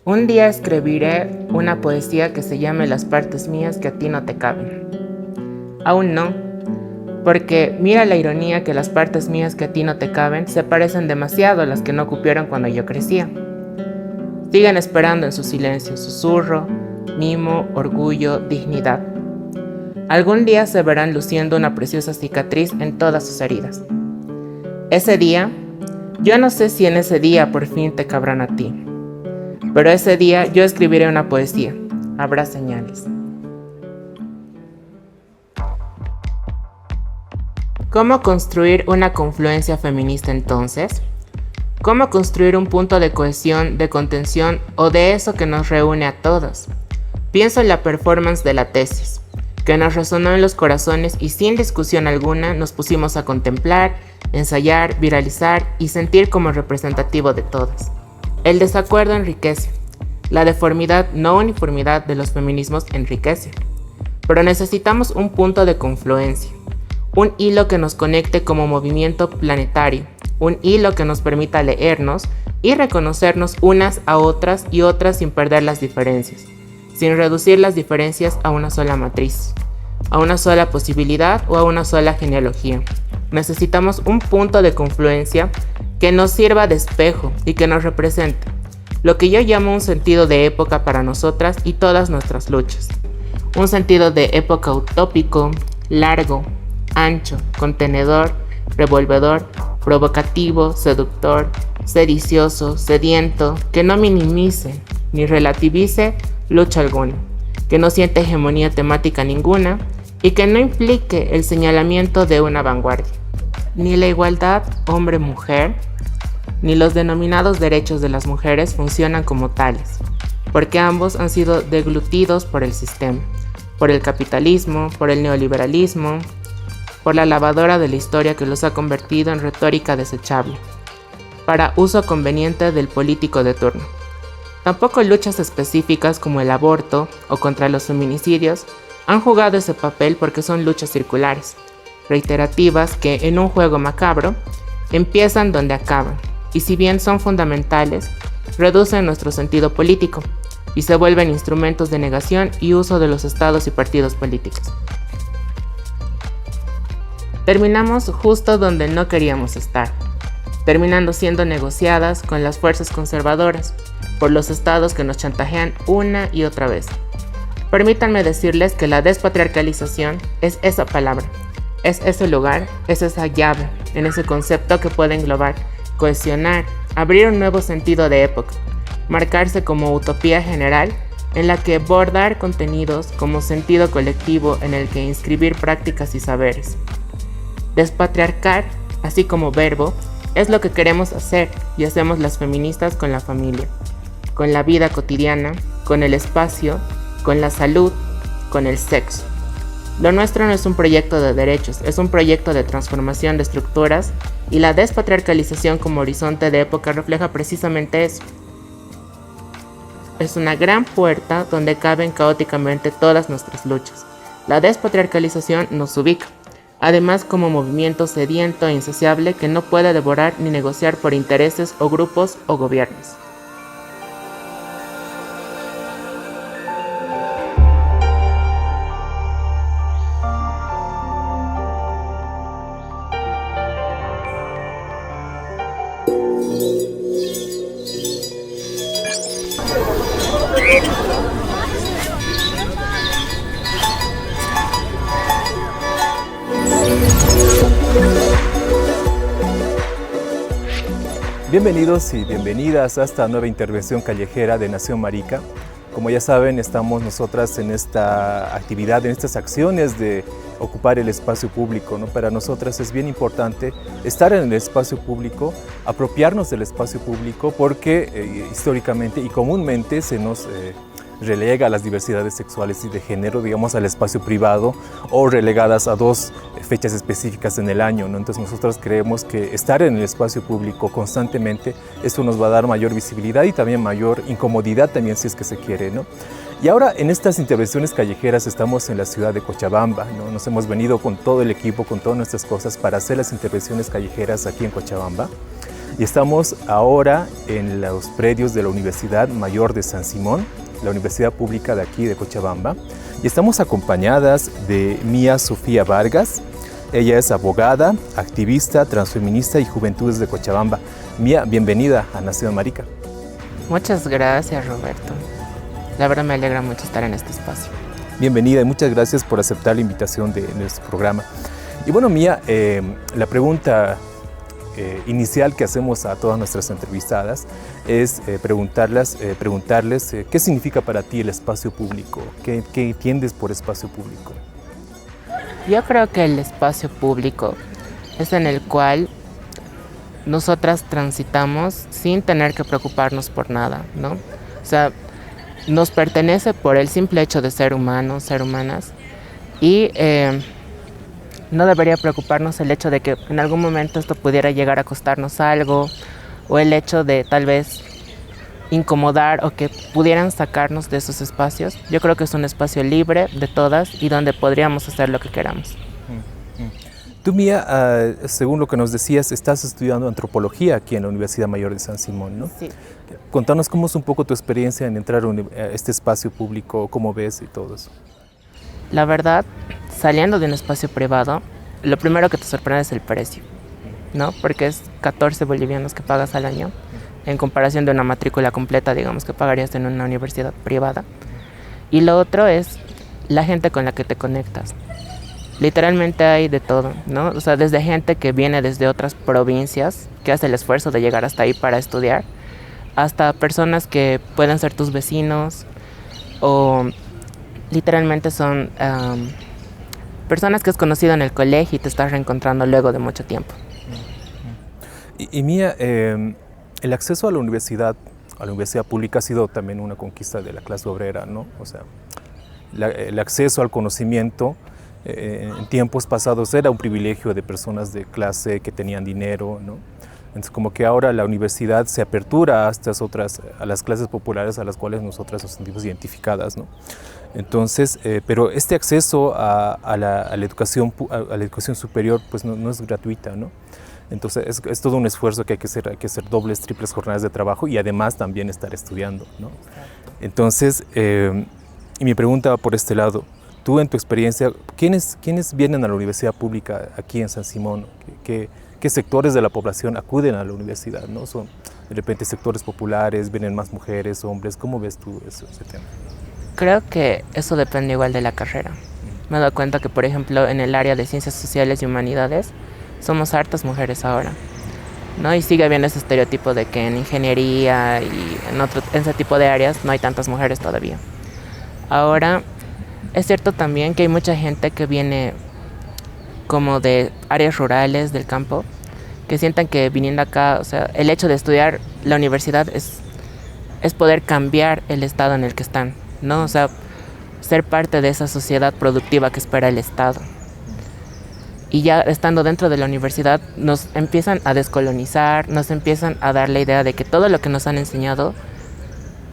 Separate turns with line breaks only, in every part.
Un día escribiré una poesía que se llame Las partes mías que a ti no te caben. Aún no, porque mira la ironía que las partes mías que a ti no te caben se parecen demasiado a las que no cupieron cuando yo crecía. Siguen esperando en su silencio, susurro, mimo, orgullo, dignidad. Algún día se verán luciendo una preciosa cicatriz en todas sus heridas. Ese día, yo no sé si en ese día por fin te cabrán a ti, pero ese día yo escribiré una poesía. Habrá señales. ¿Cómo construir una confluencia feminista entonces? ¿Cómo construir un punto de cohesión, de contención o de eso que nos reúne a todos? Pienso en la performance de la tesis, que nos resonó en los corazones y sin discusión alguna nos pusimos a contemplar, ensayar, viralizar y sentir como representativo de todas. El desacuerdo enriquece. La deformidad, no uniformidad de los feminismos enriquece. Pero necesitamos un punto de confluencia, un hilo que nos conecte como movimiento planetario, un hilo que nos permita leernos y reconocernos unas a otras y otras sin perder las diferencias, sin reducir las diferencias a una sola matriz, a una sola posibilidad o a una sola genealogía. Necesitamos un punto de confluencia que nos sirva de espejo y que nos represente, lo que yo llamo un sentido de época para nosotras y todas nuestras luchas. Un sentido de época utópico, largo, ancho, contenedor, revolvedor, provocativo, seductor, sedicioso, sediento, que no minimice ni relativice lucha alguna, que no siente hegemonía temática ninguna y que no implique el señalamiento de una vanguardia. Ni la igualdad hombre-mujer, ni los denominados derechos de las mujeres funcionan como tales, porque ambos han sido deglutidos por el sistema, por el capitalismo, por el neoliberalismo, por la lavadora de la historia que los ha convertido en retórica desechable, para uso conveniente del político de turno. Tampoco luchas específicas como el aborto o contra los feminicidios han jugado ese papel porque son luchas circulares, reiterativas que en un juego macabro empiezan donde acaban, y si bien son fundamentales, reducen nuestro sentido político y se vuelven instrumentos de negación y uso de los estados y partidos políticos. Terminamos justo donde no queríamos estar, terminando siendo negociadas con las fuerzas conservadoras por los estados que nos chantajean una y otra vez. Permítanme decirles que la despatriarcalización es esa palabra, es ese lugar, es esa llave en ese concepto que puede englobar, cohesionar, abrir un nuevo sentido de época, marcarse como utopía general en la que bordar contenidos como sentido colectivo en el que inscribir prácticas y saberes. Despatriarcar, así como verbo, es lo que queremos hacer y hacemos las feministas con la familia, con la vida cotidiana, con el espacio, con la salud, con el sexo. Lo nuestro no es un proyecto de derechos, es un proyecto de transformación de estructuras y la despatriarcalización como horizonte de época refleja precisamente eso. Es una gran puerta donde caben caóticamente todas nuestras luchas. La despatriarcalización nos ubica, además como movimiento sediento e insaciable que no puede devorar ni negociar por intereses o grupos o gobiernos.
Bienvenidos y bienvenidas a esta nueva intervención callejera de Nación Marica. Como ya saben, estamos nosotras en esta actividad, en estas acciones de ocupar el espacio público, ¿no? Para nosotras es bien importante estar en el espacio público, apropiarnos del espacio público, porque históricamente y comúnmente se nos relega a las diversidades sexuales y de género, digamos, al espacio privado o relegadas a dos fechas específicas en el año, ¿no? Entonces nosotros creemos que estar en el espacio público constantemente, eso nos va a dar mayor visibilidad y también mayor incomodidad también si es que se quiere, ¿no? Y ahora en estas intervenciones callejeras estamos en la ciudad de Cochabamba, ¿no? Nos hemos venido con todo el equipo, con todas nuestras cosas para hacer las intervenciones callejeras aquí en Cochabamba. Y estamos ahora en los predios de la Universidad Mayor de San Simón, la universidad pública de aquí de Cochabamba. Y estamos acompañadas de Mía Sofía Vargas. Ella es abogada, activista, transfeminista y Juventudes de Cochabamba. Mía, bienvenida a Nación Marica.
Muchas gracias, Roberto. La verdad me alegra mucho estar en este espacio.
Bienvenida y muchas gracias por aceptar la invitación de nuestro programa. Y bueno, Mía, la pregunta inicial que hacemos a todas nuestras entrevistadas es preguntarles qué significa para ti el espacio público, qué entiendes por espacio público.
Yo creo que el espacio público es en el cual nosotras transitamos sin tener que preocuparnos por nada, ¿no? O sea, nos pertenece por el simple hecho de ser humanos, ser humanas, y no debería preocuparnos el hecho de que en algún momento esto pudiera llegar a costarnos algo, o el hecho de tal vez incomodar o que pudieran sacarnos de esos espacios. Yo creo que es un espacio libre de todas y donde podríamos hacer lo que queramos.
Tú, Mía, según lo que nos decías, estás estudiando antropología aquí en la Universidad Mayor de San Simón, ¿no?
Sí.
Contanos cómo es un poco tu experiencia en entrar a este espacio público, cómo ves y todo eso.
La verdad, saliendo de un espacio privado, lo primero que te sorprende es el precio, ¿no? Porque es 14 bolivianos que pagas al año, en comparación de una matrícula completa, digamos, que pagarías en una universidad privada. Y lo otro es la gente con la que te conectas. Literalmente hay de todo, ¿no? O sea, desde gente que viene desde otras provincias, que hace el esfuerzo de llegar hasta ahí para estudiar, hasta personas que pueden ser tus vecinos, o literalmente son personas que has conocido en el colegio y te estás reencontrando luego de mucho tiempo.
Y Mía, el acceso a la universidad pública ha sido también una conquista de la clase obrera, ¿no? O sea, el acceso al conocimiento en tiempos pasados era un privilegio de personas de clase que tenían dinero, ¿no? Entonces, como que ahora la universidad se apertura a estas otras, a las clases populares a las cuales nosotras nos sentimos identificadas, ¿no? Entonces, pero este acceso a la educación superior, pues no es gratuita, ¿no? Entonces es todo un esfuerzo que hay que hacer dobles, triples jornadas de trabajo y además también estar estudiando, ¿no? Entonces, y mi pregunta va por este lado. Tú, en tu experiencia, ¿quiénes vienen a la universidad pública aquí en San Simón? ¿Qué sectores de la población acuden a la universidad, ¿no? ¿Son de repente sectores populares, vienen más mujeres, hombres? ¿Cómo ves tú ese tema?
Creo que eso depende igual de la carrera. Me he dado cuenta que, por ejemplo, en el área de ciencias sociales y humanidades, somos hartas mujeres ahora, ¿no? Y sigue habiendo ese estereotipo de que en ingeniería y en ese tipo de áreas no hay tantas mujeres todavía. Ahora, es cierto también que hay mucha gente que viene como de áreas rurales del campo, que sientan que viniendo acá, o sea, el hecho de estudiar la universidad es poder cambiar el estado en el que están, ¿no? O sea, ser parte de esa sociedad productiva que espera el Estado. Y ya estando dentro de la universidad nos empiezan a descolonizar, nos empiezan a dar la idea de que todo lo que nos han enseñado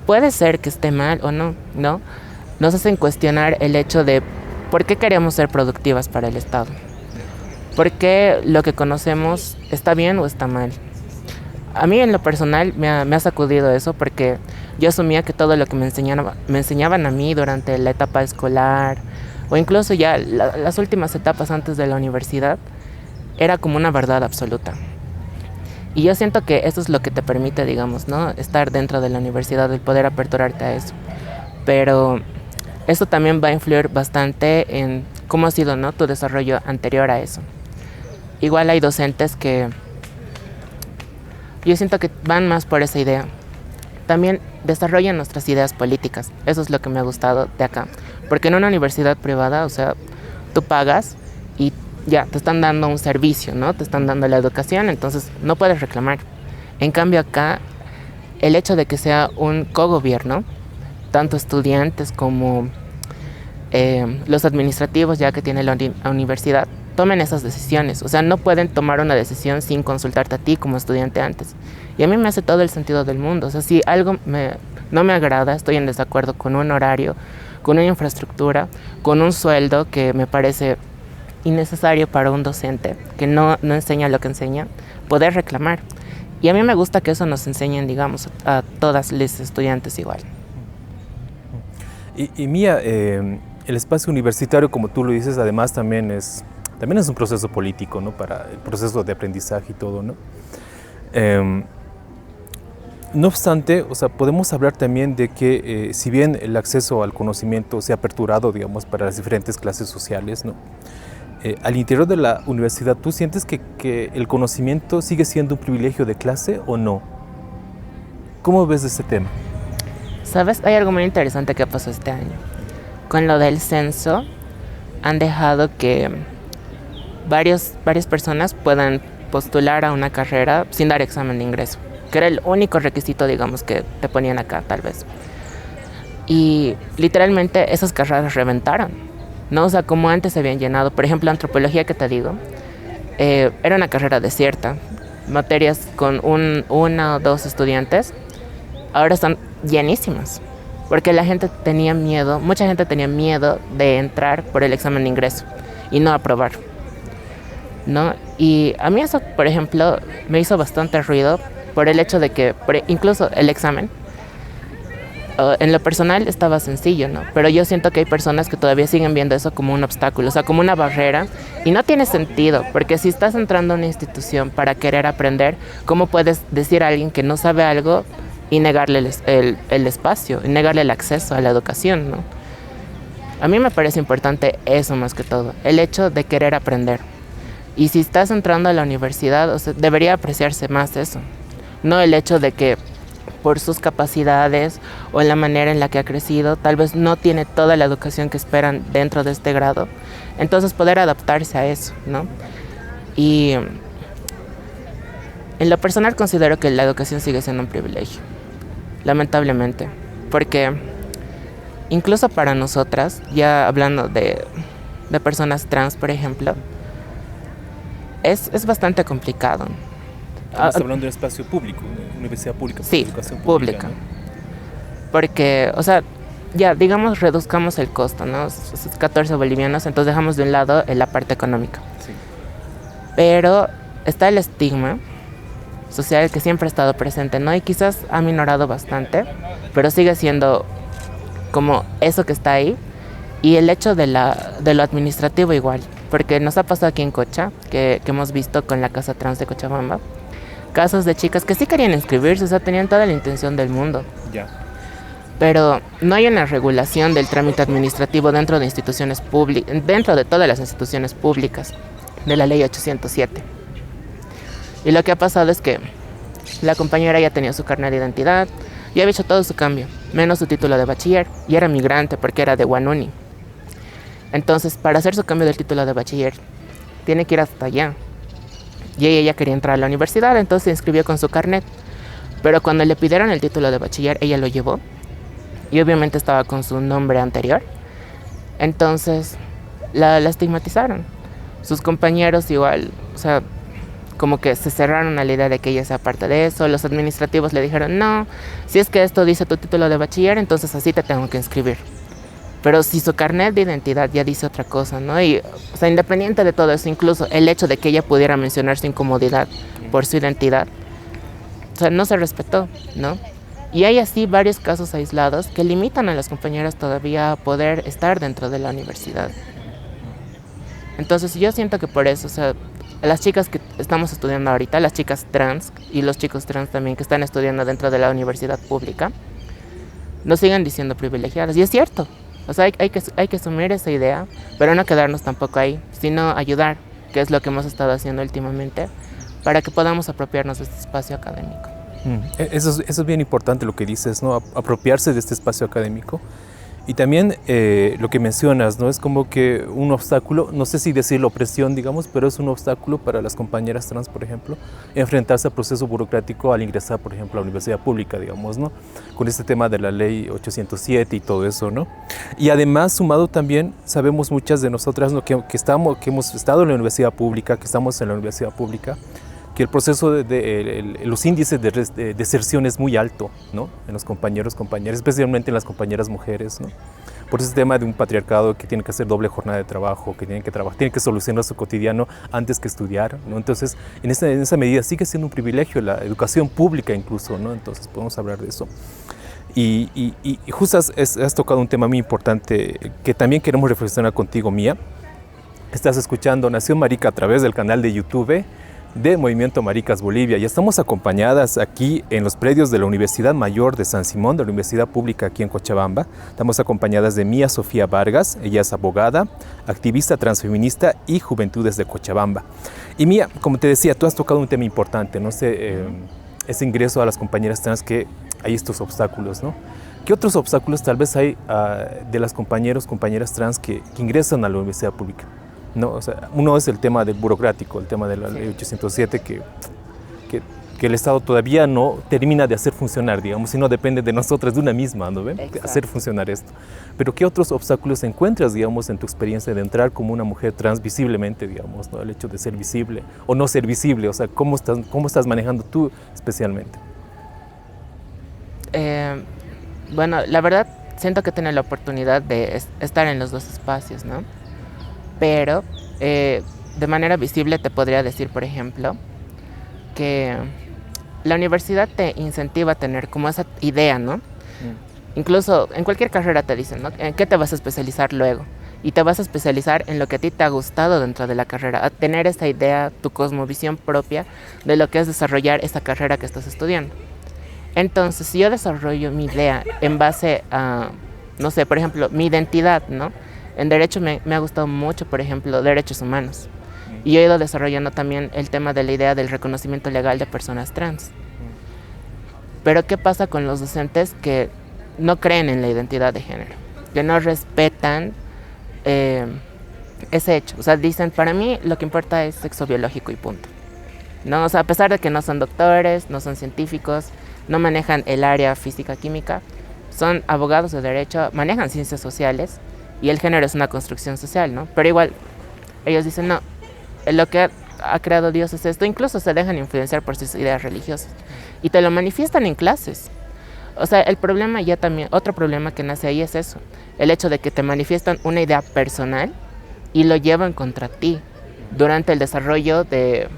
puede ser que esté mal o no, ¿no? Nos hacen cuestionar el hecho de por qué queremos ser productivas para el Estado. ¿Por qué lo que conocemos está bien o está mal? A mí en lo personal me ha sacudido eso porque yo asumía que todo lo que me enseñaban a mí durante la etapa escolar o incluso ya las últimas etapas antes de la universidad era como una verdad absoluta. Y yo siento que eso es lo que te permite, digamos, ¿no? Estar dentro de la universidad, el poder aperturarte a eso. Pero eso también va a influir bastante en cómo ha sido, ¿no?, tu desarrollo anterior a eso. Igual hay docentes que yo siento que van más por esa idea. También desarrollan nuestras ideas políticas. Eso es lo que me ha gustado de acá. Porque en una universidad privada, o sea, tú pagas y ya, te están dando un servicio, ¿no? Te están dando la educación, entonces no puedes reclamar. En cambio acá, el hecho de que sea un cogobierno, tanto estudiantes como los administrativos, ya que tiene la universidad, tomen esas decisiones. O sea, no pueden tomar una decisión sin consultarte a ti como estudiante antes. Y a mí me hace todo el sentido del mundo. O sea, si algo no me agrada, estoy en desacuerdo con un horario, con una infraestructura, con un sueldo que me parece innecesario para un docente que no enseña lo que enseña, poder reclamar. Y a mí me gusta que eso nos enseñen, digamos, a todas las estudiantes igual.
Y Mía, el espacio universitario, como tú lo dices, además también es un proceso político, ¿no? Para el proceso de aprendizaje y todo, ¿no? No obstante, o sea, podemos hablar también de que si bien el acceso al conocimiento se ha aperturado, digamos, para las diferentes clases sociales, ¿no? Al interior de la universidad, ¿tú sientes que el conocimiento sigue siendo un privilegio de clase o no? ¿Cómo ves este tema?
¿Sabes? Hay algo muy interesante que pasó este año. Con lo del censo, han dejado que varias personas puedan postular a una carrera sin dar examen de ingreso, que era el único requisito, digamos, que te ponían acá, tal vez. Y literalmente esas carreras reventaron, ¿no? O sea, como antes se habían llenado. Por ejemplo, antropología, que te digo, era una carrera desierta. Materias con una o dos estudiantes, ahora están llenísimas. Porque la gente tenía miedo, mucha gente tenía miedo de entrar por el examen de ingreso y no aprobar, ¿no? Y a mí eso, por ejemplo, me hizo bastante ruido por el hecho de que incluso el examen, en lo personal estaba sencillo, ¿no? Pero yo siento que hay personas que todavía siguen viendo eso como un obstáculo, o sea, como una barrera, y no tiene sentido, porque si estás entrando a una institución para querer aprender, ¿cómo puedes decir a alguien que no sabe algo y negarle el espacio, y negarle el acceso a la educación, ¿no? A mí me parece importante eso más que todo, el hecho de querer aprender. Y si estás entrando a la universidad, o sea, debería apreciarse más eso, no el hecho de que por sus capacidades o en la manera en la que ha crecido, tal vez no tiene toda la educación que esperan dentro de este grado. Entonces poder adaptarse a eso, ¿no? Y en lo personal considero que la educación sigue siendo un privilegio, lamentablemente, porque incluso para nosotras, ya hablando de personas trans, por ejemplo, es bastante complicado.
Estamos hablando de un espacio público, una universidad pública,
sí,
educación
pública.
¿no?
Porque, o sea, ya digamos reduzcamos el costo, ¿no? 14 bolivianos, entonces dejamos de un lado la parte económica.
Sí.
Pero está el estigma social que siempre ha estado presente, ¿no? Y quizás ha minorado bastante, pero sigue siendo como eso que está ahí. Y el hecho de lo administrativo igual, porque nos ha pasado aquí en Cocha, que hemos visto con la Casa Trans de Cochabamba, casos de chicas que sí querían inscribirse, o sea, tenían toda la intención del mundo.
Ya.
Pero no hay una regulación del trámite administrativo dentro de instituciones públicas, dentro de todas las instituciones públicas de la ley 807. Y lo que ha pasado es que la compañera ya tenía su carnet de identidad, ya había hecho todo su cambio, menos su título de bachiller, y era migrante porque era de Guanuni. Entonces, para hacer su cambio del título de bachiller, tiene que ir hasta allá. Y ella ya quería entrar a la universidad, entonces se inscribió con su carnet. Pero cuando le pidieron el título de bachiller, ella lo llevó. Y obviamente estaba con su nombre anterior. Entonces, la estigmatizaron. Sus compañeros igual, o sea, como que se cerraron a la idea de que ella sea parte de eso. Los administrativos le dijeron, no, si es que esto dice tu título de bachiller, entonces así te tengo que inscribir. Pero si su carnet de identidad ya dice otra cosa, ¿no? Y, o sea, independiente de todo eso, incluso el hecho de que ella pudiera mencionar su incomodidad por su identidad, o sea, no se respetó, ¿no? Y hay así varios casos aislados que limitan a las compañeras todavía a poder estar dentro de la universidad. Entonces yo siento que por eso, o sea, las chicas que estamos estudiando ahorita, las chicas trans y los chicos trans también que están estudiando dentro de la universidad pública, nos siguen diciendo privilegiadas. Y es cierto. O sea, hay que asumir esa idea, pero no quedarnos tampoco ahí, sino ayudar, que es lo que hemos estado haciendo últimamente, para que podamos apropiarnos de este espacio académico.
Eso es bien importante lo que dices, ¿no? Apropiarse de este espacio académico. Y también lo que mencionas, ¿no? Es como que un obstáculo, no sé si decirlo opresión, digamos, pero es un obstáculo para las compañeras trans, por ejemplo, enfrentarse al proceso burocrático al ingresar, por ejemplo, a la universidad pública, digamos, ¿no? Con este tema de la ley 807 y todo eso, ¿no? Y además, sumado también, sabemos muchas de nosotras, ¿no? que hemos estado en la universidad pública, que estamos en la universidad pública, que el proceso los índices de deserción es muy alto, ¿no? En los compañeros, compañeras, especialmente en las compañeras mujeres, ¿no? por ese tema de un patriarcado que tiene que hacer doble jornada de trabajo, que tiene que trabajar, tiene que solucionar su cotidiano antes que estudiar, ¿no? Entonces, en esa medida sigue siendo un privilegio la educación pública incluso, ¿no? Entonces, podemos hablar de eso. Y justo has tocado un tema muy importante que también queremos reflexionar contigo, Mía. Estás escuchando Nación Marica a través del canal de YouTube de Movimiento Maricas Bolivia y estamos acompañadas aquí en los predios de la Universidad Mayor de San Simón, de la Universidad Pública aquí en Cochabamba. Estamos acompañadas de Mía Sofía Vargas, ella es abogada, activista transfeminista y Juventudes de Cochabamba. Y Mía, como te decía, tú has tocado un tema importante, no sé, ese ingreso a las compañeras trans, que hay estos obstáculos, ¿no? ¿Qué otros obstáculos tal vez hay de las compañeras trans que ingresan a la universidad pública? No, o sea, uno es el tema del burocrático, el tema de la ley 807 que el Estado todavía no termina de hacer funcionar, digamos, y no depende de nosotras, de una misma, ¿no ven? Hacer funcionar esto. Pero ¿qué otros obstáculos encuentras, digamos, en tu experiencia de entrar como una mujer trans visiblemente, digamos, ¿no? El hecho de ser visible o no ser visible, o sea, ¿cómo estás manejando tú especialmente?
Bueno, la verdad siento que tengo la oportunidad de estar en los dos espacios, ¿no? Pero de manera visible te podría decir, por ejemplo, que la universidad te incentiva a tener como esa idea, ¿no? Incluso en cualquier carrera te dicen, ¿no? ¿En qué te vas a especializar luego? Y te vas a especializar en lo que a ti te ha gustado dentro de la carrera, a tener esa idea, tu cosmovisión propia de lo que es desarrollar esa carrera que estás estudiando. Entonces, si yo desarrollo mi idea en base a, no sé, por ejemplo, mi identidad, ¿no? En derecho me ha gustado mucho, por ejemplo, derechos humanos. Y he ido desarrollando también el tema de la idea del reconocimiento legal de personas trans. Pero ¿qué pasa con los docentes que no creen en la identidad de género? Que no respetan ese hecho. O sea, dicen, para mí lo que importa es sexo biológico y punto, ¿no? O sea, a pesar de que no son doctores, no son científicos, no manejan el área física-química, son abogados de derecho, manejan ciencias sociales, y el género es una construcción social, ¿no? Pero igual, ellos dicen, no, lo que ha creado Dios es esto. Incluso se dejan influenciar por sus ideas religiosas. Y te lo manifiestan en clases. O sea, el problema ya también, otro problema que nace ahí es eso. El hecho de que te manifiestan una idea personal y lo llevan contra ti durante el desarrollo de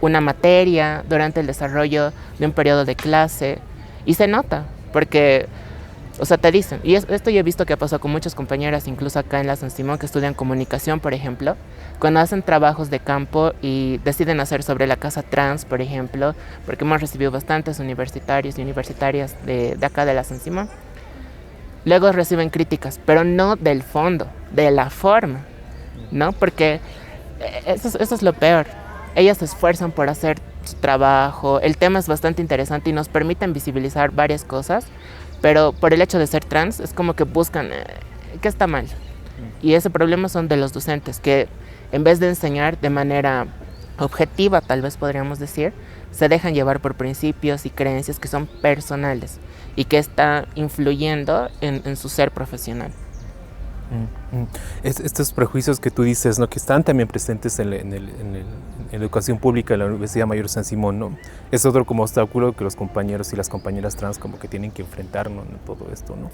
una materia, durante el desarrollo de un periodo de clase. Y se nota, porque... O sea, te dicen, y esto yo he visto que ha pasado con muchas compañeras, incluso acá en la San Simón, que estudian comunicación, por ejemplo, cuando hacen trabajos de campo y deciden hacer sobre la casa trans, por ejemplo, porque hemos recibido bastantes universitarios y universitarias de acá de la San Simón. Luego reciben críticas, pero no del fondo, de la forma, ¿no? Porque eso es lo peor. Ellas se esfuerzan por hacer su trabajo, el tema es bastante interesante y nos permiten visibilizar varias cosas, pero por el hecho de ser trans es como que buscan qué está mal. Y ese problema son de los docentes, que en vez de enseñar de manera objetiva, tal vez podríamos decir, se dejan llevar por principios y creencias que son personales y que están influyendo en su ser profesional.
Estos prejuicios que tú dices, ¿no? Que están también presentes en la educación pública en la Universidad Mayor de San Simón, ¿no? Es otro como obstáculo que los compañeros y las compañeras trans como que tienen que enfrentar, ¿no? En todo esto, ¿no?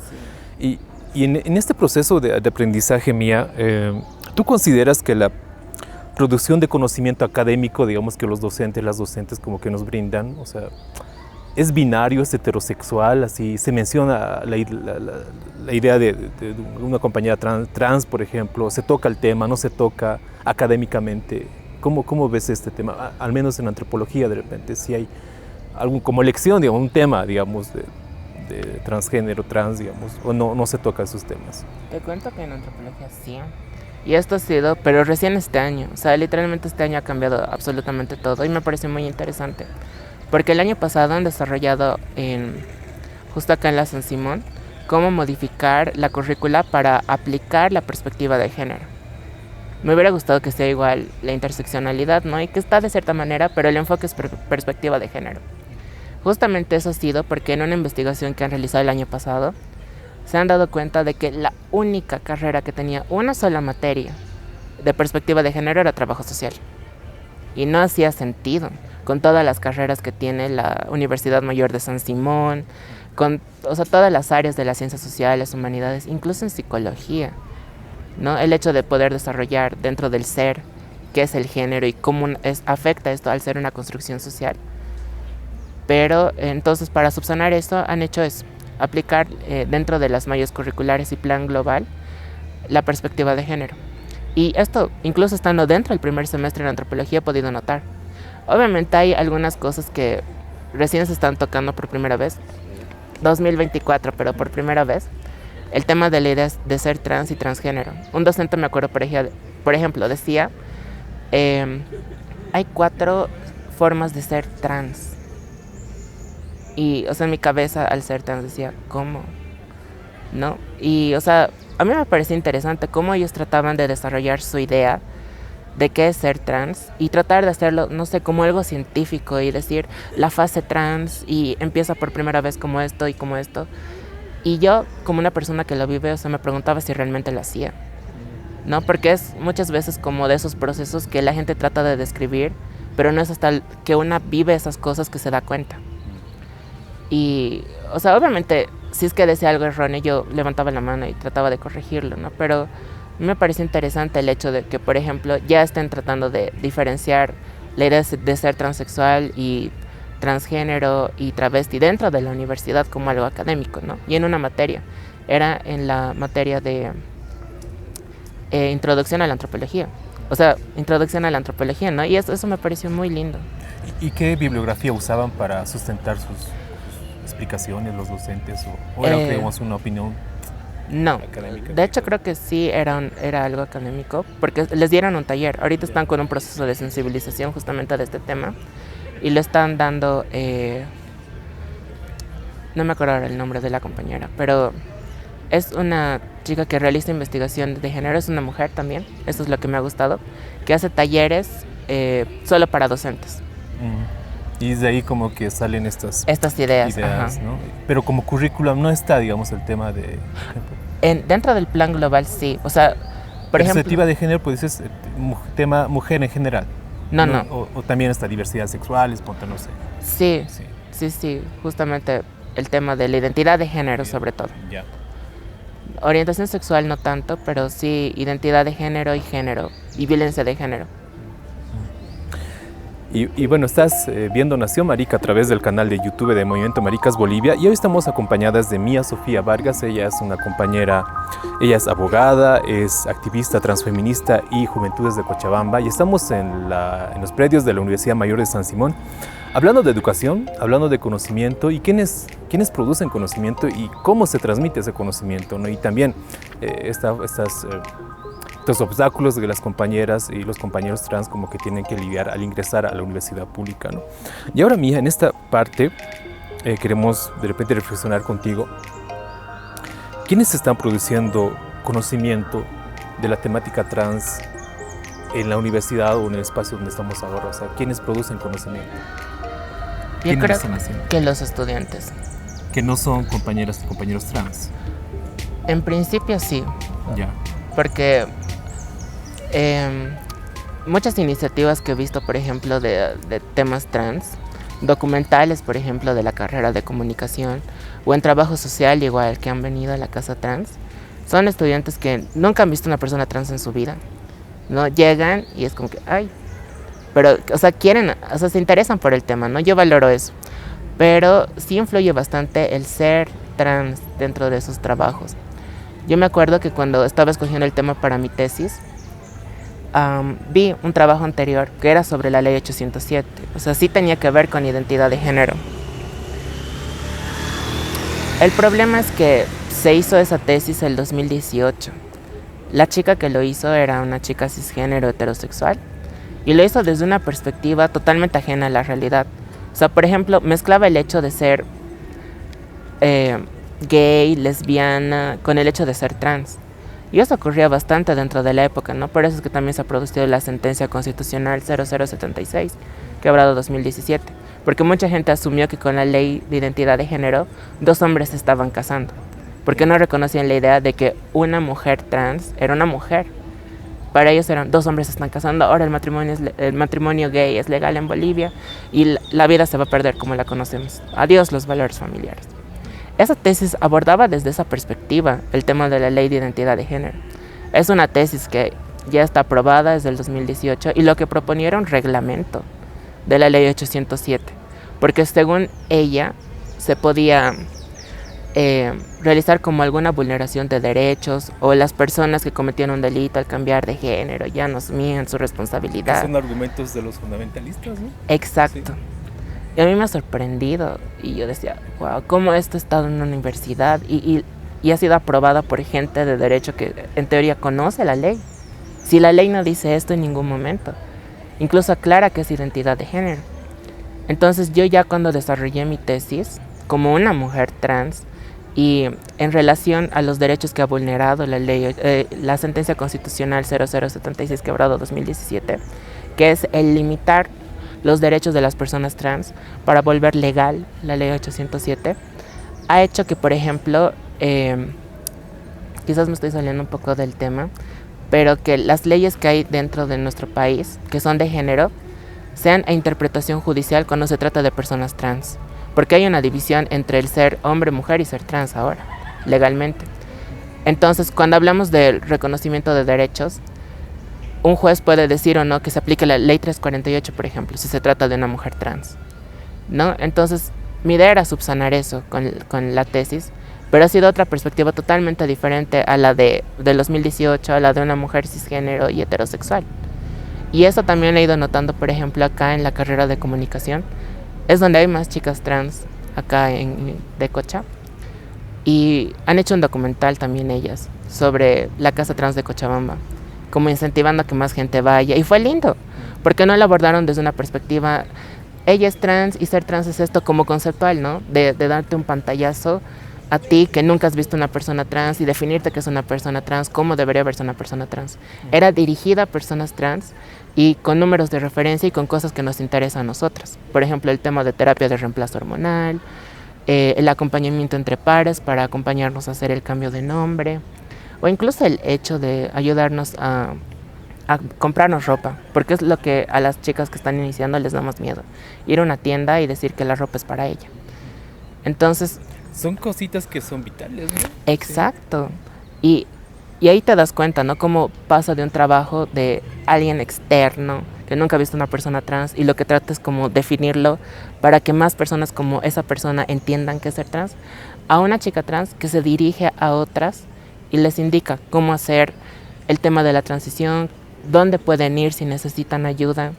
Sí. Y en este proceso de aprendizaje, Mía, ¿tú consideras que la producción de conocimiento académico, digamos, que los docentes, las docentes como que nos brindan, o sea, es binario, es heterosexual, así se menciona la idea de una compañera trans, por ejemplo, se toca el tema, no se toca académicamente? ¿Cómo ves este tema? Al menos en antropología, de repente, si hay algún como lección, digamos, un tema, digamos, de transgénero, trans, digamos, o no se toca esos temas.
Te cuento que en antropología sí. Y esto ha sido, pero recién este año, o sea, literalmente este año ha cambiado absolutamente todo y me parece muy interesante. Porque el año pasado han desarrollado, justo acá en la San Simón, cómo modificar la currícula para aplicar la perspectiva de género. Me hubiera gustado que sea igual la interseccionalidad, ¿no? Y que está de cierta manera, pero el enfoque es perspectiva de género. Justamente eso ha sido porque en una investigación que han realizado el año pasado, se han dado cuenta de que la única carrera que tenía una sola materia de perspectiva de género era trabajo social. Y no hacía sentido con todas las carreras que tiene la Universidad Mayor de San Simón, con, o sea, todas las áreas de las ciencias sociales, humanidades, incluso en psicología, ¿no? El hecho de poder desarrollar dentro del ser qué es el género y cómo afecta esto al ser una construcción social. Pero entonces para subsanar esto han hecho eso, aplicar dentro de las mallas curriculares y plan global la perspectiva de género. Y esto, incluso estando dentro del primer semestre de antropología, he podido notar. Obviamente hay algunas cosas que recién se están tocando por primera vez, 2024, pero por primera vez, el tema de la idea de ser trans y transgénero. Un docente, me acuerdo, por ejemplo, decía, hay 4 formas de ser trans. Y, o sea, en mi cabeza, al ser trans, decía, ¿cómo? ¿No? Y, o sea, a mí me parecía interesante cómo ellos trataban de desarrollar su idea de qué es ser trans y tratar de hacerlo, no sé, como algo científico y decir la fase trans y empieza por primera vez como esto y como esto. Y yo, como una persona que lo vive, o sea, me preguntaba si realmente lo hacía, ¿no? Porque es muchas veces como de esos procesos que la gente trata de describir, pero no es hasta que una vive esas cosas que se da cuenta. Y, o sea, obviamente, si es que decía algo erróneo, yo levantaba la mano y trataba de corregirlo, ¿no? Pero me parece interesante el hecho de que, por ejemplo, ya estén tratando de diferenciar la idea de ser transexual y transgénero y travesti dentro de la universidad como algo académico, ¿no? Y en una materia, era en la materia de introducción a la antropología. O sea, introducción a la antropología, ¿no? Y eso me pareció muy lindo.
¿Y qué bibliografía usaban para sustentar sus explicaciones los docentes? ¿O era, digamos, una opinión académica?
De hecho creo que sí era algo académico, porque les dieron un taller. Ahorita están con un proceso de sensibilización justamente de este tema y le están dando, no me acuerdo ahora el nombre de la compañera, pero es una chica que realiza investigación de género, es una mujer también, eso es lo que me ha gustado, que hace talleres solo para docentes.
Y de ahí como que salen estas
ideas,
¿no? Pero como currículum no está, digamos, el tema de...
Dentro del plan global sí, o sea, por ejemplo...
Perspectiva de género, pues es tema mujer en general.
No.
O también esta diversidad sexual, ponte, no sé.
Sí, justamente el tema de la identidad de género sobre todo.
Ya.
Orientación sexual no tanto, pero sí identidad de género y violencia de género.
Y bueno, estás viendo Nación Marica a través del canal de YouTube de Movimiento Maricas Bolivia y hoy estamos acompañadas de Mía Sofía Vargas. Ella es una compañera, ella es abogada, es activista transfeminista y Juventudes de Cochabamba y estamos en los predios de la Universidad Mayor de San Simón hablando de educación, hablando de conocimiento y quiénes producen conocimiento y cómo se transmite ese conocimiento, ¿no? Y también estos obstáculos que las compañeras y los compañeros trans como que tienen que lidiar al ingresar a la universidad pública, ¿no? Y ahora, Mía, en esta parte queremos de repente reflexionar contigo. ¿Quiénes están produciendo conocimiento de la temática trans en la universidad o en el espacio donde estamos ahora? O sea, ¿quiénes producen conocimiento?
Yo creo que los estudiantes.
Que no son compañeras y compañeros trans.
En principio sí.
Ya.
Porque muchas iniciativas que he visto, por ejemplo, de temas trans, documentales, por ejemplo, de la carrera de comunicación, o en trabajo social igual, que han venido a la casa trans, son estudiantes que nunca han visto una persona trans en su vida, ¿no? Llegan y es como que, ay, pero, o sea, se interesan por el tema, ¿no? Yo valoro eso, pero sí influye bastante el ser trans dentro de esos trabajos. Yo me acuerdo que cuando estaba escogiendo el tema para mi tesis, vi un trabajo anterior que era sobre la ley 807. O sea, sí tenía que ver con identidad de género. El problema es que se hizo esa tesis el 2018. La chica que lo hizo era una chica cisgénero heterosexual y lo hizo desde una perspectiva totalmente ajena a la realidad. O sea, por ejemplo, mezclaba el hecho de ser gay, lesbiana, con el hecho de ser trans. Y eso ocurría bastante dentro de la época, ¿no? Por eso es que también se ha producido la sentencia constitucional 0076, que ha hablado 2017. Porque mucha gente asumió que con la ley de identidad de género, 2 hombres se estaban casando. Porque no reconocían la idea de que una mujer trans era una mujer. Para ellos eran 2 hombres se están casando, ahora el matrimonio gay es legal en Bolivia y la vida se va a perder como la conocemos. Adiós los valores familiares. esa tesis abordaba desde esa perspectiva el tema de la ley de identidad de género. Es una tesis que ya está aprobada desde el 2018 y lo que proponía era un reglamento de la ley 807, porque según ella se podía realizar como alguna vulneración de derechos, o las personas que cometían un delito al cambiar de género ya no asumían su responsabilidad.
Son argumentos de los fundamentalistas, ¿no?
Exacto. Sí. Y a mí me ha sorprendido y yo decía, wow, ¿cómo esto ha estado en una universidad y ha sido aprobada por gente de derecho que en teoría conoce la ley? Si la ley no dice esto en ningún momento, incluso aclara que es identidad de género. Entonces yo ya cuando desarrollé mi tesis como una mujer trans y en relación a los derechos que ha vulnerado la ley, la sentencia constitucional 0076/2017, que es el limitar los derechos de las personas trans para volver legal la ley 807, ha hecho que, por ejemplo, quizás me estoy saliendo un poco del tema, pero que las leyes que hay dentro de nuestro país, que son de género, sean a interpretación judicial cuando se trata de personas trans. Porque hay una división entre el ser hombre, mujer y ser trans ahora, legalmente. Entonces, cuando hablamos del reconocimiento de derechos, un juez puede decir o no que se aplique la ley 348, por ejemplo, si se trata de una mujer trans, ¿no? Entonces, mi idea era subsanar eso con la tesis, pero ha sido otra perspectiva totalmente diferente a la del 2018, a la de una mujer cisgénero y heterosexual. Y eso también lo he ido notando, por ejemplo, acá en la carrera de comunicación. Es donde hay más chicas trans acá de Cocha. Y han hecho un documental también ellas sobre la Casa Trans de Cochabamba, como incentivando a que más gente vaya. Y fue lindo, porque no lo abordaron desde una perspectiva, ella es trans y ser trans es esto como conceptual, ¿no? De darte un pantallazo a ti que nunca has visto una persona trans y definirte que es una persona trans, cómo debería verse una persona trans. Era dirigida a personas trans y con números de referencia y con cosas que nos interesan a nosotras. Por ejemplo, el tema de terapia de reemplazo hormonal, el acompañamiento entre pares para acompañarnos a hacer el cambio de nombre, o incluso el hecho de ayudarnos a comprarnos ropa, porque es lo que a las chicas que están iniciando les da más miedo, ir a una tienda y decir que la ropa es para ella. Entonces,
son cositas que son vitales, ¿no?
Exacto. Sí. Y ahí te das cuenta, ¿no? Cómo pasa de un trabajo de alguien externo que nunca ha visto una persona trans y lo que trata es como definirlo para que más personas como esa persona entiendan qué es ser trans, a una chica trans que se dirige a otras y les indica cómo hacer el tema de la transición, dónde pueden ir si necesitan ayuda,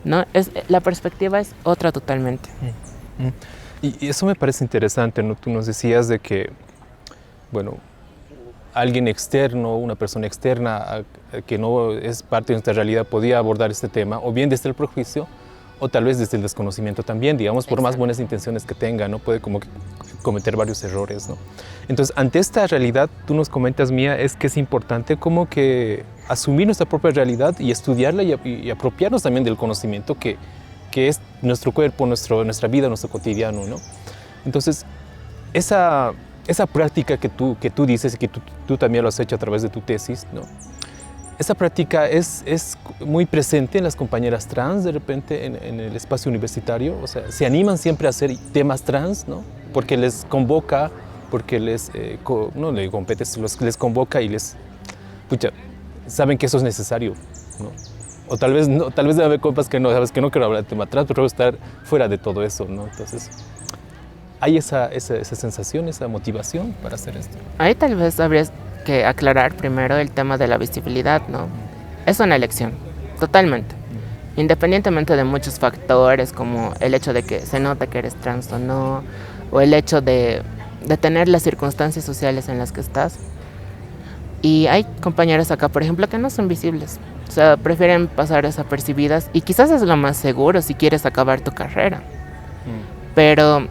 ¿no? La perspectiva es otra totalmente.
Y eso me parece interesante, ¿no? Tú nos decías de que, bueno, alguien externo, una persona externa que no es parte de nuestra realidad podía abordar este tema, o bien desde el prejuicio, o tal vez desde el desconocimiento también, digamos, por más buenas intenciones que tenga, ¿no? Puede como que cometer varios errores, ¿no? Entonces, ante esta realidad, tú nos comentas, Mía, es que es importante como que asumir nuestra propia realidad y estudiarla y apropiarnos también del conocimiento que es nuestro cuerpo, nuestra vida, nuestro cotidiano, ¿no? Entonces, esa práctica que tú dices y que tú también lo has hecho a través de tu tesis, ¿no? Esa práctica es muy presente en las compañeras trans, de repente, en el espacio universitario. O sea, se animan siempre a hacer temas trans, ¿no? Porque les convoca, porque les convoca y saben que eso es necesario, ¿no? O tal vez debe haber compas que no, sabes que no quiero hablar de tema trans, pero estar fuera de todo eso, ¿no? Entonces, ¿hay esa sensación, esa motivación para hacer esto?
Ahí tal vez habría que aclarar primero el tema de la visibilidad, ¿no? Es una elección, totalmente. Independientemente de muchos factores, como el hecho de que se nota que eres trans o no, o el hecho de tener las circunstancias sociales en las que estás. Y hay compañeras acá, por ejemplo, que no son visibles. O sea, prefieren pasar desapercibidas y quizás es lo más seguro si quieres acabar tu carrera. Pero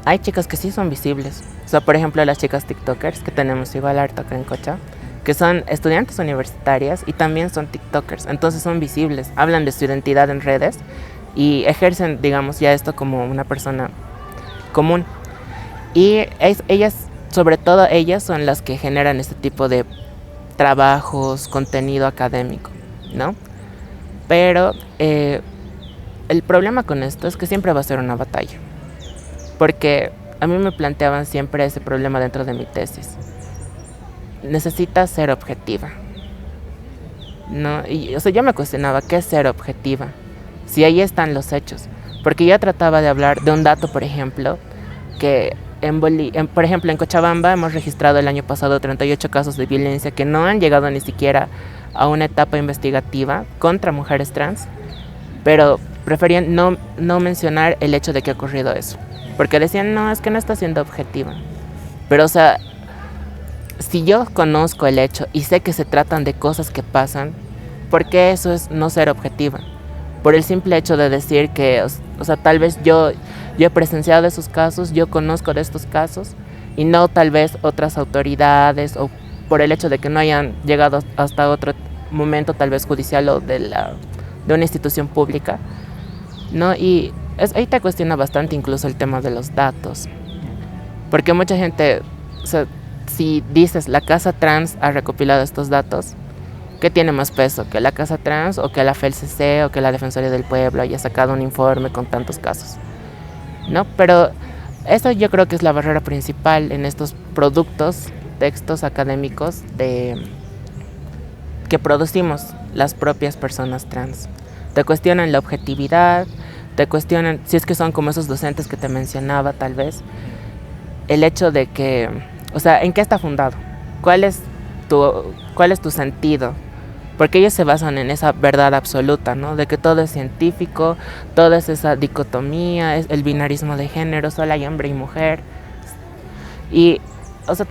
hay chicas que sí son visibles. O sea, por ejemplo, las chicas tiktokers que tenemos igual harto acá en Cocha, que son estudiantes universitarias y también son tiktokers. Entonces son visibles, hablan de su identidad en redes y ejercen, digamos, ya esto como una persona común. Y ellas, sobre todo ellas, son las que generan este tipo de trabajos, contenido académico, ¿no? Pero el problema con esto es que siempre va a ser una batalla. Porque a mí me planteaban siempre ese problema dentro de mi tesis. Necesitas ser objetiva, ¿no? Y, o sea, yo me cuestionaba, ¿qué es ser objetiva? Si ahí están los hechos. Porque yo trataba de hablar de un dato, por ejemplo, que por ejemplo, en Cochabamba hemos registrado el año pasado 38 casos de violencia que no han llegado ni siquiera a una etapa investigativa contra mujeres trans, pero preferían no mencionar el hecho de que ha ocurrido eso. Porque decían, no, es que no está siendo objetiva. Pero, o sea, si yo conozco el hecho y sé que se tratan de cosas que pasan, ¿por qué eso es no ser objetiva? Por el simple hecho de decir que, o sea, tal vez yo he presenciado esos casos, yo conozco de estos casos, y no tal vez otras autoridades, o por el hecho de que no hayan llegado hasta otro momento, tal vez judicial o de una institución pública, ¿no? Y ahí te cuestiona bastante incluso el tema de los datos. Porque mucha gente, o sea, si dices la Casa Trans ha recopilado estos datos, ¿qué tiene más peso? ¿Que la Casa Trans o que la FELCC o que la Defensoría del Pueblo haya sacado un informe con tantos casos? ¿No? Pero eso yo creo que es la barrera principal en estos productos, textos académicos que producimos las propias personas trans. Te cuestionan la objetividad, te cuestionan, si es que son como esos docentes que te mencionaba tal vez, el hecho de que, o sea, ¿en qué está fundado? ¿Cuál es tu sentido? Porque ellos se basan en esa verdad absoluta, ¿no? De que todo es científico, todo es esa dicotomía, es el binarismo de género, solo hay hombre y mujer. Y, o sea,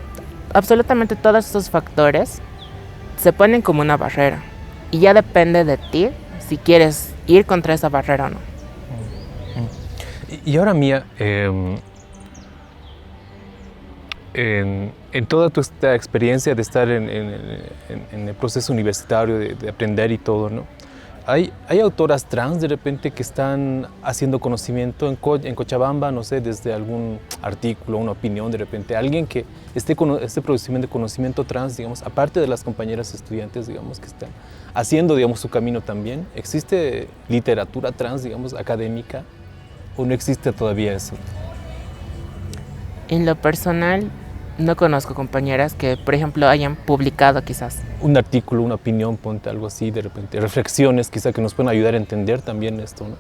absolutamente todos esos factores se ponen como una barrera. Y ya depende de ti si quieres ir contra esa barrera o no.
Y ahora, Mía, en toda esta experiencia de estar en el proceso universitario, de aprender y todo, ¿no? ¿Hay autoras trans de repente que están haciendo conocimiento en Cochabamba, no sé, desde algún artículo, una opinión de repente? Alguien que esté produciendo conocimiento trans, digamos, aparte de las compañeras estudiantes, digamos, que están haciendo, digamos, su camino también. ¿Existe literatura trans, digamos, académica? ¿O no existe todavía eso?
En lo personal, no conozco compañeras que, por ejemplo, hayan publicado quizás
un artículo, una opinión, ponte algo así de repente, reflexiones quizá que nos puedan ayudar a entender también esto, ¿no?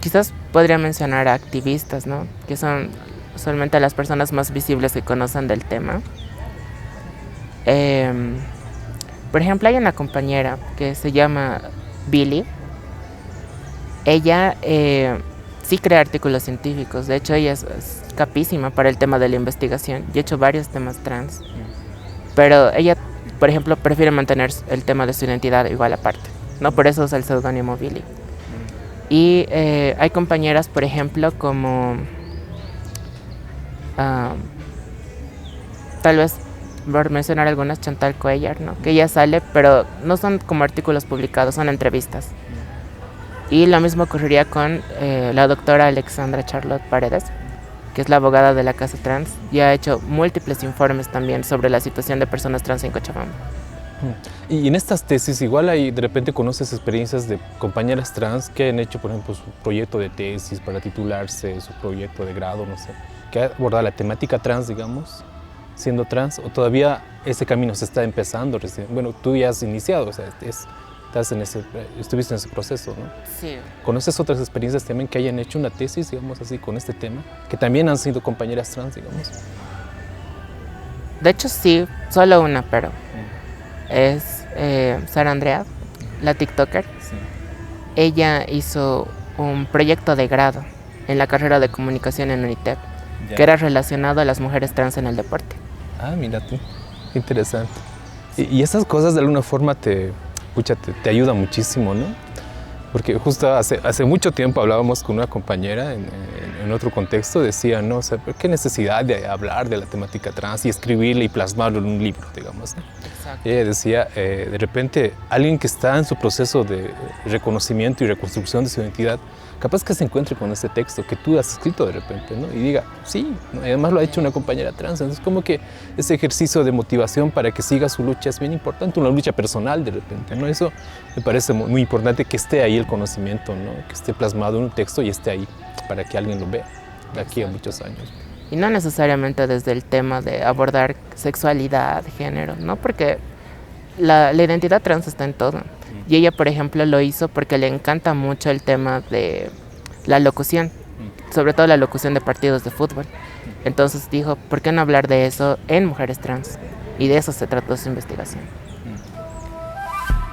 Quizás podría mencionar a activistas, ¿no? Que son usualmente las personas más visibles que conocen del tema. Por ejemplo, hay una compañera que se llama Billy. Ella sí crea artículos científicos. De hecho, ella es capísima para el tema de la investigación y ha hecho varios temas trans. Pero ella, por ejemplo, prefiere mantener el tema de su identidad igual aparte, ¿no? Por eso usa el seudónimo Billy. Y hay compañeras, por ejemplo, como tal vez por mencionar algunas, Chantal Cuellar, ¿no? Que ella sale, pero no son como artículos publicados, son entrevistas. Y lo mismo ocurriría con la doctora Alexandra Charlotte Paredes, que es la abogada de la Casa Trans, y ha hecho múltiples informes también sobre la situación de personas trans en Cochabamba.
Y en estas tesis igual hay, de repente conoces experiencias de compañeras trans que han hecho, por ejemplo, su proyecto de tesis para titularse, su proyecto de grado, no sé, que ha abordado la temática trans, digamos, siendo trans, o todavía ese camino se está empezando recién. Bueno, tú ya has iniciado, o sea, estuviste en ese proceso, ¿no?
Sí.
¿Conoces otras experiencias también que hayan hecho una tesis, digamos así, con este tema? Que también han sido compañeras trans, digamos.
De hecho, sí, solo una, pero es Sara Andrea, la TikToker.
Sí.
Ella hizo un proyecto de grado en la carrera de comunicación en UNITEP, que era relacionado a las mujeres trans en el deporte.
Ah, mira tú, qué interesante. Y esas cosas de alguna forma te ayuda muchísimo, ¿no? Porque justo hace mucho tiempo hablábamos con una compañera en otro contexto, decía, ¿no? O sea, ¿qué necesidad de hablar de la temática trans y escribirla y plasmarlo en un libro, digamos, ¿no? Exacto. Ella decía, de repente, alguien que está en su proceso de reconocimiento y reconstrucción de su identidad, capaz que se encuentre con este texto que tú has escrito de repente, ¿no? Y diga, sí, ¿no? Además lo ha hecho una compañera trans. Entonces, como que ese ejercicio de motivación para que siga su lucha es bien importante, una lucha personal de repente, ¿no? Eso me parece muy importante, que esté ahí el conocimiento, ¿no? Que esté plasmado en un texto y esté ahí para que alguien lo vea. de aquí a muchos años.
Y no necesariamente desde el tema de abordar sexualidad, género, ¿no? Porque la identidad trans está en todo. Y ella, por ejemplo, lo hizo porque le encanta mucho el tema de la locución, sobre todo la locución de partidos de fútbol. Entonces dijo, ¿por qué no hablar de eso en mujeres trans? Y de eso se trató su investigación.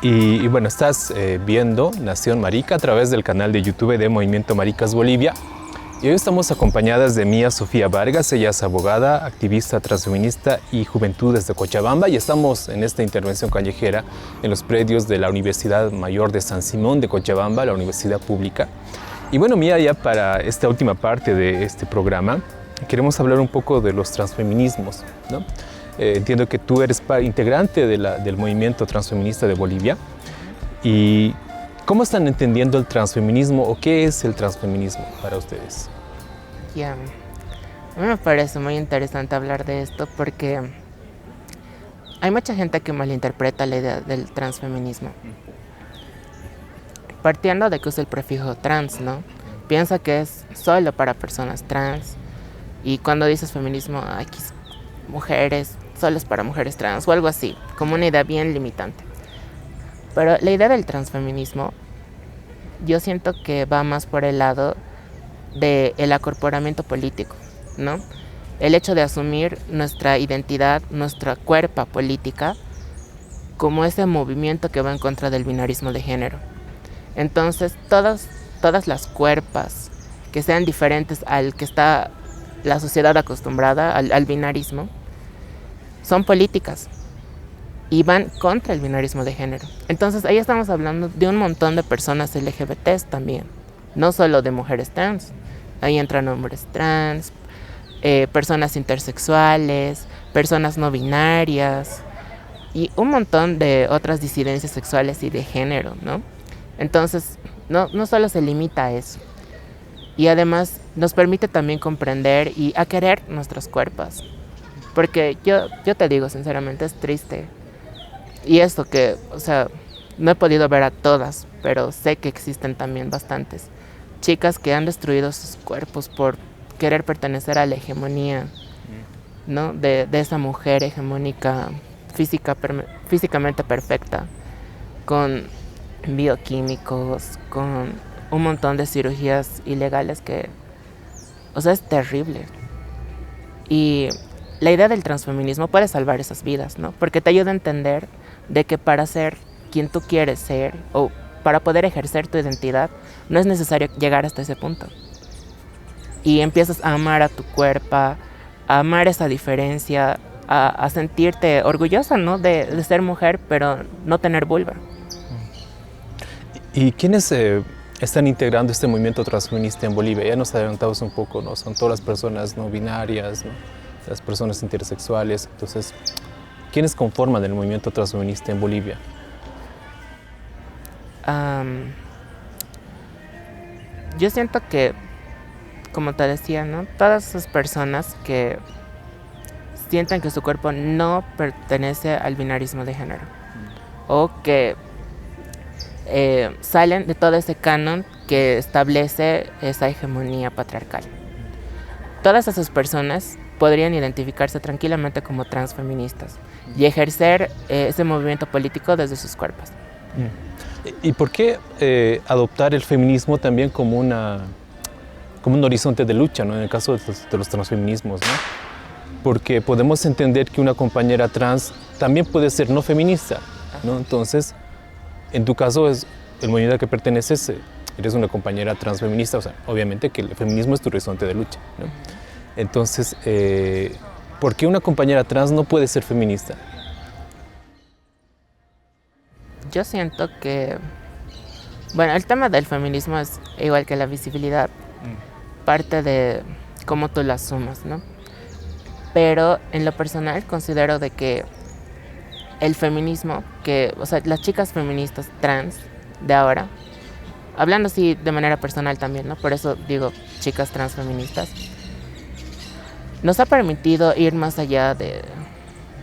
Y bueno, estás viendo Nación Marica a través del canal de YouTube de Movimiento Maricas Bolivia. Y hoy estamos acompañadas de Mía Sofía Vargas. Ella es abogada, activista transfeminista y juventudes de Cochabamba. Y estamos en esta intervención callejera en los predios de la Universidad Mayor de San Simón de Cochabamba, la universidad pública. Y bueno, Mía, ya para esta última parte de este programa, queremos hablar un poco de los transfeminismos, ¿no? Entiendo que tú eres integrante del movimiento transfeminista de Bolivia. ¿Y cómo están entendiendo el transfeminismo o qué es el transfeminismo para ustedes?
A mí me parece muy interesante hablar de esto porque hay mucha gente que malinterpreta la idea del transfeminismo. Partiendo de que usa el prefijo trans, ¿no? Piensa que es solo para personas trans. Y cuando dices feminismo, aquí mujeres, solo es para mujeres trans o algo así, como una idea bien limitante. Pero la idea del transfeminismo, yo siento que va más por el lado del acorporamiento político, ¿no? El hecho de asumir nuestra identidad, nuestra cuerpa política, como ese movimiento que va en contra del binarismo de género. Entonces, todas las cuerpas que sean diferentes al que está la sociedad acostumbrada, al binarismo, son políticas y van contra el binarismo de género. Entonces ahí estamos hablando de un montón de personas LGBTs también, no solo de mujeres trans. Ahí entran hombres trans, personas intersexuales, personas no binarias y un montón de otras disidencias sexuales y de género, ¿no? Entonces no solo se limita a eso. Y además nos permite también comprender y a querer nuestros cuerpos. Porque yo te digo sinceramente, es triste. Y esto que, o sea, no he podido ver a todas, pero sé que existen también bastantes chicas que han destruido sus cuerpos por querer pertenecer a la hegemonía, ¿no? De esa mujer hegemónica, físicamente perfecta, con bioquímicos, con un montón de cirugías ilegales que, o sea, es terrible. Y la idea del transfeminismo puede salvar esas vidas, ¿no? Porque te ayuda a entender de que para ser quien tú quieres ser o para poder ejercer tu identidad no es necesario llegar hasta ese punto. Y empiezas a amar a tu cuerpo, a amar esa diferencia, a sentirte orgullosa, ¿no? De ser mujer, pero no tener vulva.
¿Y quiénes están integrando este movimiento transfeminista en Bolivia? Ya nos adelantamos un poco, ¿no? Son todas las personas no binarias, ¿no? Las personas intersexuales. Entonces, ¿quiénes conforman el movimiento transfeminista en Bolivia?
Yo siento que, como te decía, ¿no? Todas esas personas que sienten que su cuerpo no pertenece al binarismo de género o que salen de todo ese canon que establece esa hegemonía patriarcal. Todas esas personas podrían identificarse tranquilamente como transfeministas y ejercer ese movimiento político desde sus cuerpos.
¿Y por qué adoptar el feminismo también como un horizonte de lucha, ¿no? En el caso de los transfeminismos, ¿no? Porque podemos entender que una compañera trans también puede ser no feminista, ¿no? Entonces, en tu caso, es el movimiento al que perteneces, eres una compañera transfeminista, o sea, obviamente que el feminismo es tu horizonte de lucha, ¿no? Entonces, ¿por qué una compañera trans no puede ser feminista?
Yo siento que, bueno, el tema del feminismo es igual que la visibilidad, parte de cómo tú lo asumas, ¿no? Pero en lo personal considero de que el feminismo, o sea, las chicas feministas trans de ahora, hablando así de manera personal también, ¿no? Por eso digo chicas trans feministas, nos ha permitido ir más allá de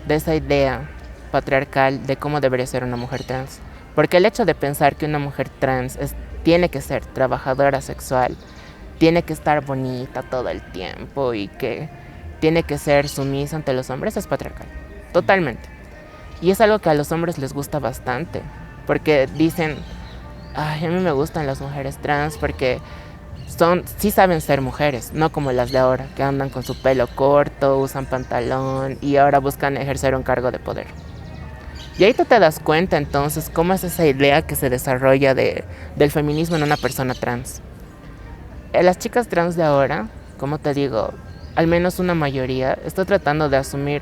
esa idea patriarcal de cómo debería ser una mujer trans. Porque el hecho de pensar que una mujer trans tiene que ser trabajadora sexual, tiene que estar bonita todo el tiempo y que tiene que ser sumisa ante los hombres es patriarcal, totalmente. Y es algo que a los hombres les gusta bastante, porque dicen, ay, a mí me gustan las mujeres trans porque sí saben ser mujeres, no como las de ahora, que andan con su pelo corto, usan pantalón y ahora buscan ejercer un cargo de poder. Y ahí tú te das cuenta entonces cómo es esa idea que se desarrolla del feminismo en una persona trans. Las chicas trans de ahora, como te digo, al menos una mayoría, está tratando de asumir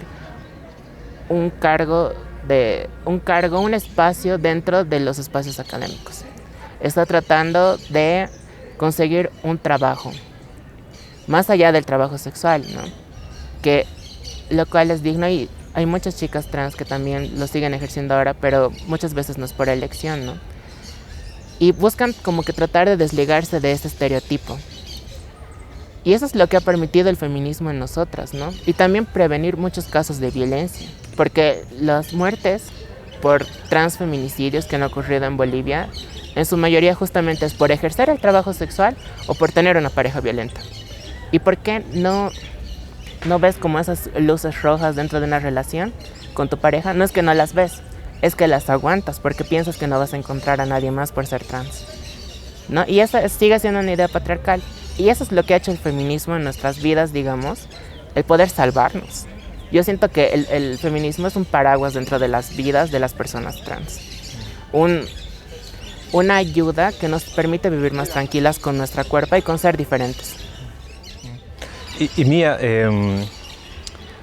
un espacio dentro de los espacios académicos. Está tratando de conseguir un trabajo, más allá del trabajo sexual, ¿no? Que lo cual es digno y hay muchas chicas trans que también lo siguen ejerciendo ahora, pero muchas veces no es por elección, ¿no? Y buscan como que tratar de desligarse de ese estereotipo. Y eso es lo que ha permitido el feminismo en nosotras, ¿no? Y también prevenir muchos casos de violencia, porque las muertes por transfeminicidios que han ocurrido en Bolivia, en su mayoría justamente es por ejercer el trabajo sexual o por tener una pareja violenta. ¿Y por qué no ves como esas luces rojas dentro de una relación con tu pareja? No es que no las ves, es que las aguantas porque piensas que no vas a encontrar a nadie más por ser trans, ¿no? Y esa sigue siendo una idea patriarcal. Y eso es lo que ha hecho el feminismo en nuestras vidas, digamos, el poder salvarnos. Yo siento que el feminismo es un paraguas dentro de las vidas de las personas trans. Una ayuda que nos permite vivir más tranquilas con nuestra cuerpo y con ser diferentes.
Y Mía,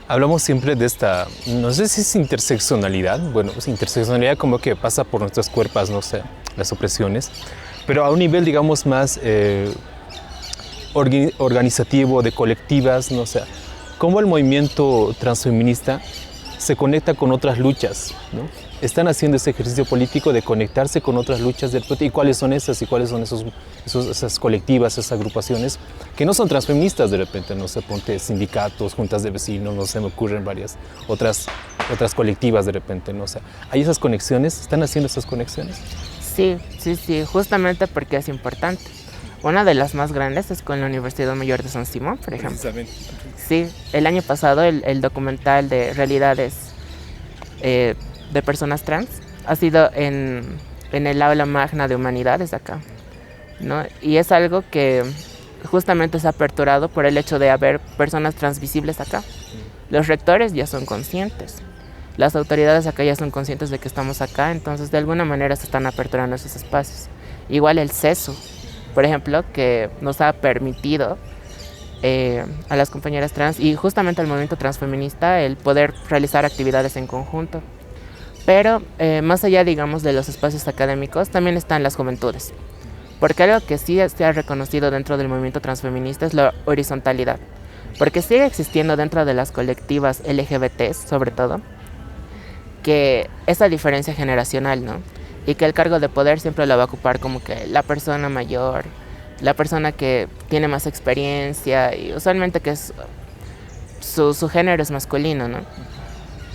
hablamos siempre de esta, no sé si es interseccionalidad, bueno, es interseccionalidad como que pasa por nuestros cuerpos, no sé, las opresiones, pero a un nivel, digamos, más organizativo, de colectivas, no sé, cómo el movimiento transfeminista se conecta con otras luchas, ¿no? Están haciendo ese ejercicio político de conectarse con otras luchas del y cuáles son esas y cuáles son esas colectivas, esas agrupaciones que no son transfeministas de repente, no sé, ponte sindicatos, juntas de vecinos, no sé, me ocurren varias otras colectivas de repente, no sé. ¿Hay esas conexiones? ¿Están haciendo esas conexiones?
Sí, justamente porque es importante. Una de las más grandes es con la Universidad Mayor de San Simón, por ejemplo.
Precisamente.
Sí, el año pasado el documental de realidades de personas trans ha sido en el aula magna de humanidades acá, ¿no? Y es algo que justamente se ha aperturado por el hecho de haber personas transvisibles acá. Los rectores ya son conscientes, las autoridades acá ya son conscientes de que estamos acá, entonces de alguna manera se están aperturando esos espacios. Igual el CESU, por ejemplo, que nos ha permitido a las compañeras trans y justamente al movimiento transfeminista el poder realizar actividades en conjunto. Pero más allá, digamos, de los espacios académicos, también están las juventudes. Porque algo que sí se ha reconocido dentro del movimiento transfeminista es la horizontalidad. Porque sigue existiendo dentro de las colectivas LGBTs, sobre todo, que esa diferencia generacional, ¿no? Y que el cargo de poder siempre lo va a ocupar como que la persona mayor, la persona que tiene más experiencia y usualmente que es su género es masculino, ¿no?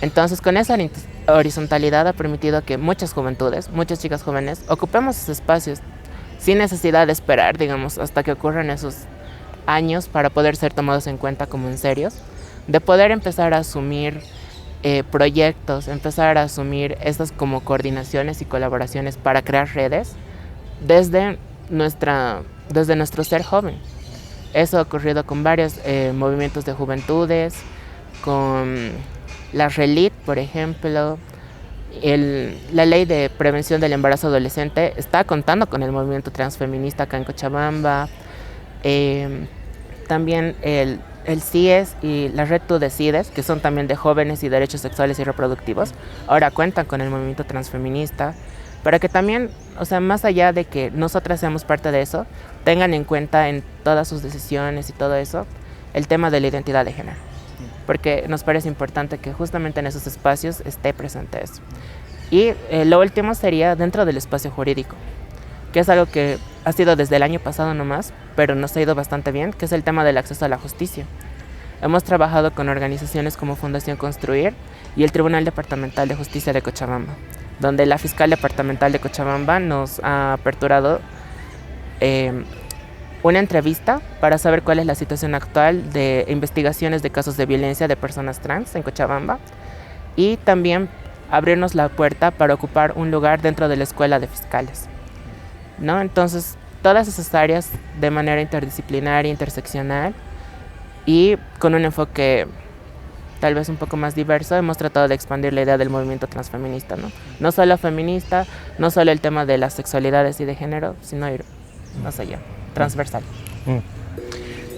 Entonces con esa horizontalidad ha permitido que muchas juventudes, muchas chicas jóvenes ocupemos esos espacios sin necesidad de esperar, digamos, hasta que ocurran esos años para poder ser tomados en cuenta como en serios, de poder empezar a asumir proyectos, empezar a asumir estas como coordinaciones y colaboraciones para crear redes desde nuestro ser joven. Eso ha ocurrido con varios movimientos de juventudes, con la RELIT, por ejemplo. La ley de prevención del embarazo adolescente está contando con el movimiento transfeminista acá en Cochabamba. También el CIES y la Red Tú Decides, que son también de jóvenes y derechos sexuales y reproductivos, ahora cuentan con el movimiento transfeminista, para que también, o sea, más allá de que nosotras seamos parte de eso, tengan en cuenta en todas sus decisiones y todo eso, el tema de la identidad de género. Porque nos parece importante que justamente en esos espacios esté presente eso. Y lo último sería dentro del espacio jurídico, que es algo que ha sido desde el año pasado nomás, pero nos ha ido bastante bien, que es el tema del acceso a la justicia. Hemos trabajado con organizaciones como Fundación Construir y el Tribunal Departamental de Justicia de Cochabamba, donde la fiscal departamental de Cochabamba nos ha aperturado una entrevista para saber cuál es la situación actual de investigaciones de casos de violencia de personas trans en Cochabamba y también abrirnos la puerta para ocupar un lugar dentro de la escuela de fiscales, ¿no? Entonces, todas esas áreas de manera interdisciplinaria, interseccional y con un enfoque tal vez un poco más diverso, hemos tratado de expandir la idea del movimiento transfeminista, ¿no? No solo feminista, no solo el tema de las sexualidades y de género, sino ir más allá, transversal.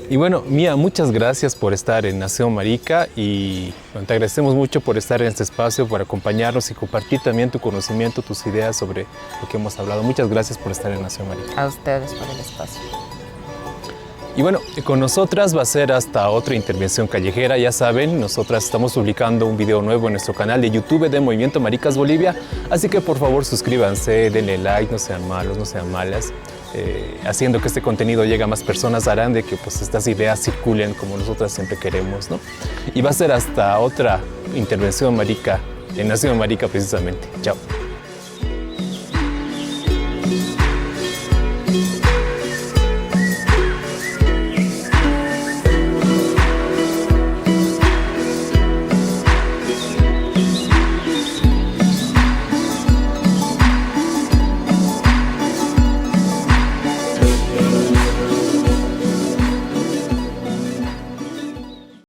Y bueno, Mía, muchas gracias por estar en Nación Marica y bueno, te agradecemos mucho por estar en este espacio, por acompañarnos y compartir también tu conocimiento, tus ideas sobre lo que hemos hablado. Muchas gracias por estar en Nación Marica.
A ustedes por el espacio.
Y bueno, con nosotras va a ser hasta otra intervención callejera. Ya saben, nosotras estamos publicando un video nuevo en nuestro canal de YouTube de Movimiento Maricas Bolivia. Así que por favor suscríbanse, denle like, no sean malos, no sean malas. Haciendo que este contenido llegue a más personas harán de que pues, estas ideas circulen como nosotras siempre queremos, ¿no? Y va a ser hasta otra intervención marica, en Nación Marica precisamente. Chao.